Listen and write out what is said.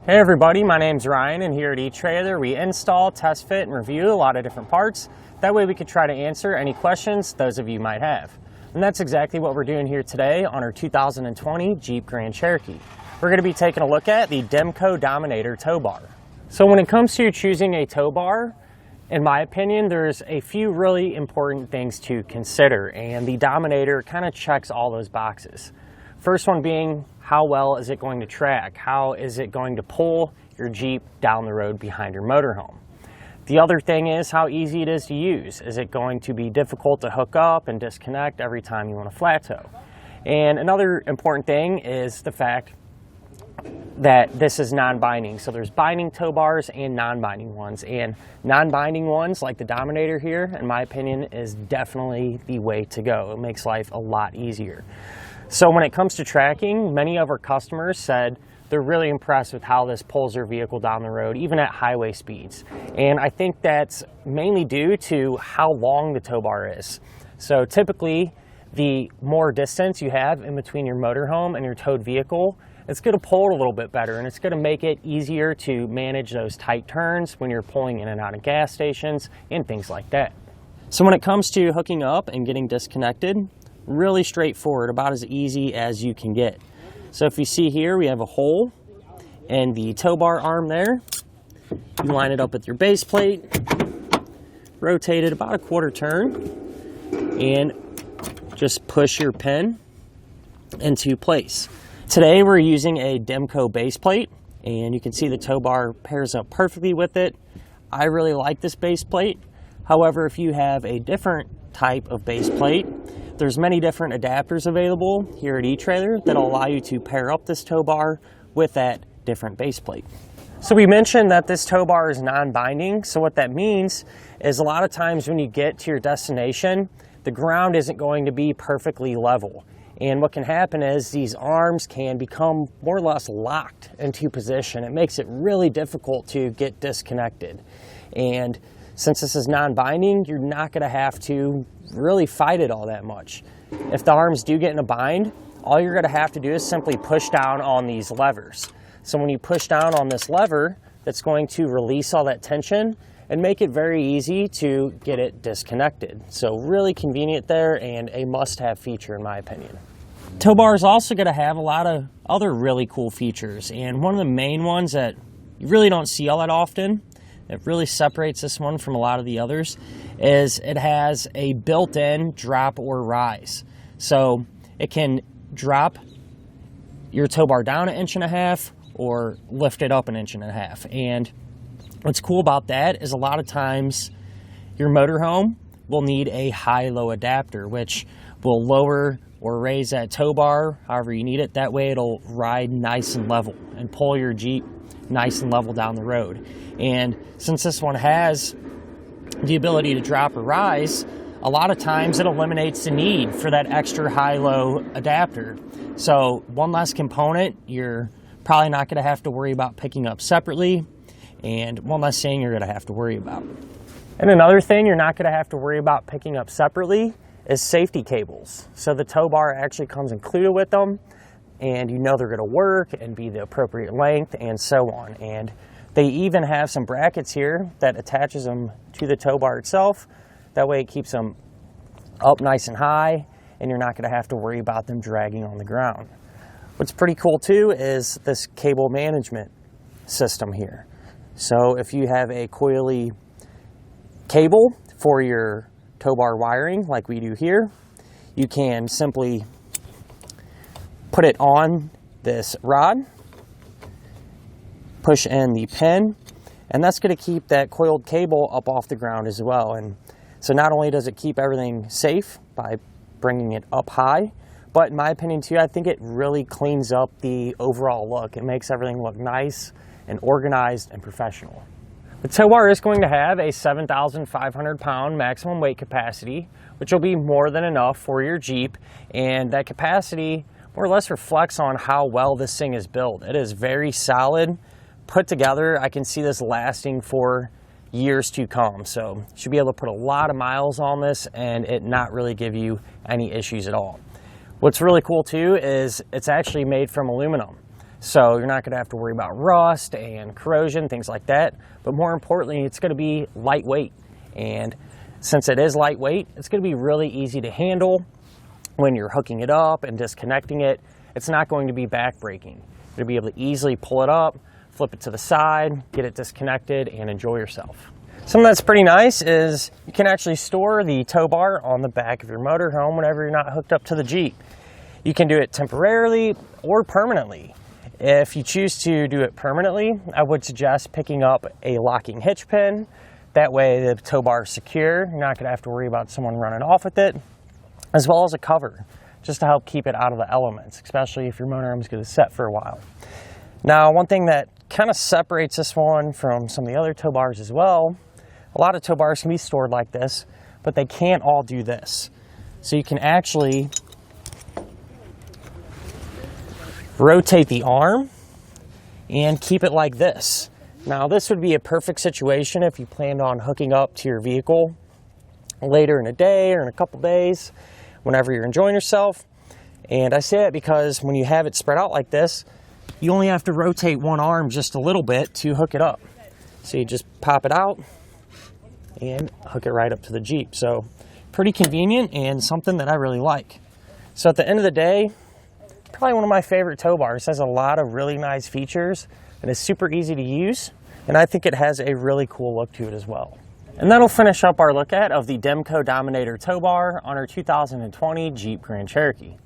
Hey everybody, my name's Ryan, and here at eTrailer we install, test fit, and review a lot of different parts. That way we could try to answer any questions those of you might have. And that's exactly what we're doing here today on our 2020 Jeep Grand Cherokee. We're going to be taking a look at the Demco Dominator Tow Bar. So when it comes to choosing a tow bar, in my opinion, there's a few really important things to consider, and the Dominator kind of checks all those boxes. First one being, how well is it going to track? How is it going to pull your Jeep down the road behind your motorhome? The other thing is how easy it is to use. Is it going to be difficult to hook up and disconnect every time you want to flat tow? And another important thing is the fact that this is non-binding. So there's binding tow bars and non-binding ones. And non-binding ones, like the Dominator here, in my opinion, is definitely the way to go. It makes life a lot easier. So when it comes to tracking, many of our customers said they're really impressed with how this pulls their vehicle down the road, even at highway speeds. And I think that's mainly due to how long the tow bar is. So typically, the more distance you have in between your motorhome and your towed vehicle, it's going to pull it a little bit better, and it's going to make it easier to manage those tight turns when you're pulling in and out of gas stations and things like that. So when it comes to hooking up and getting disconnected, really straightforward, about as easy as you can get. So if you see here, we have a hole in the tow bar arm there. You line it up with your base plate, rotate it about a quarter turn, and just push your pin into place. Today we're using a Demco base plate, and you can see the tow bar pairs up perfectly with it. I really like this base plate. However, if you have a different type of base plate, there's many different adapters available here at eTrailer that'll allow you to pair up this tow bar with that different base plate. So we mentioned that this tow bar is non-binding. So what that means is a lot of times when you get to your destination, the ground isn't going to be perfectly level. And what can happen is these arms can become more or less locked into position. It makes it really difficult to get disconnected. And since this is non-binding, you're not going to have to really fight it all that much. If the arms do get in a bind, all you're going to have to do is simply push down on these levers. So when you push down on this lever, that's going to release all that tension and make it very easy to get it disconnected. So really convenient there, and a must-have feature in my opinion. Tow bar is also going to have a lot of other really cool features, and one of the main ones that you really don't see all that often, it really separates this one from a lot of the others, is it has a built-in drop or rise. So it can drop your tow bar down 1.5 inches or lift it up 1.5 inches. And what's cool about that is a lot of times your motorhome will need a high-low adapter, which will lower or raise that tow bar however you need it. That way it'll ride nice and level and pull your Jeep nice and level down the road. And since this one has the ability to drop or rise, a lot of times it eliminates the need for that extra high-low adapter. So one less component you're probably not going to have to worry about picking up separately, and one less thing you're going to have to worry about. And another thing you're not going to have to worry about picking up separately is safety cables. So the tow bar actually comes included with them, and you know they're going to work and be the appropriate length and so on. And they even have some brackets here that attaches them to the tow bar itself. That way it keeps them up nice and high, and you're not going to have to worry about them dragging on the ground. What's pretty cool too is this cable management system here. So if you have a coily cable for your tow bar wiring like we do here, you can simply put it on this rod, push in the pin, and that's going to keep that coiled cable up off the ground as well. And so not only does it keep everything safe by bringing it up high, but in my opinion too, I think it really cleans up the overall look. It makes everything look nice and organized and professional. The tow bar is going to have a 7,500 pound maximum weight capacity, which will be more than enough for your Jeep, and that capacity more or less reflects on how well this thing is built. It is very solid, put together. I can see this lasting for years to come. So you should be able to put a lot of miles on this and it not really give you any issues at all. What's really cool too is it's actually made from aluminum. So you're not going to have to worry about rust and corrosion, things like that. But more importantly, it's going to be lightweight. And since it is lightweight, it's going to be really easy to handle when you're hooking it up and disconnecting it. It's not going to be backbreaking. You're going to be able to easily pull it up, flip it to the side, get it disconnected, and enjoy yourself. Something that's pretty nice is you can actually store the tow bar on the back of your motorhome whenever you're not hooked up to the Jeep. You can do it temporarily or permanently. If you choose to do it permanently, I would suggest picking up a locking hitch pin. That way the tow bar is secure. You're not going to have to worry about someone running off with it, as well as a cover, just to help keep it out of the elements, especially if your motorhome is going to set for a while. Now, one thing that kind of separates this one from some of the other tow bars as well, a lot of tow bars can be stored like this, but they can't all do this. So you can actually rotate the arm and keep it like this. Now, this would be a perfect situation if you planned on hooking up to your vehicle later in a day or in a couple days, whenever you're enjoying yourself. And I say that because when you have it spread out like this, you only have to rotate one arm just a little bit to hook it up. So you just pop it out and hook it right up to the Jeep. So pretty convenient and something that I really like. So at the end of the day, probably one of my favorite tow bars. It has a lot of really nice features and is super easy to use. And I think it has a really cool look to it as well. And that'll finish up our look at of the Demco Dominator Tow Bar on our 2020 Jeep Grand Cherokee.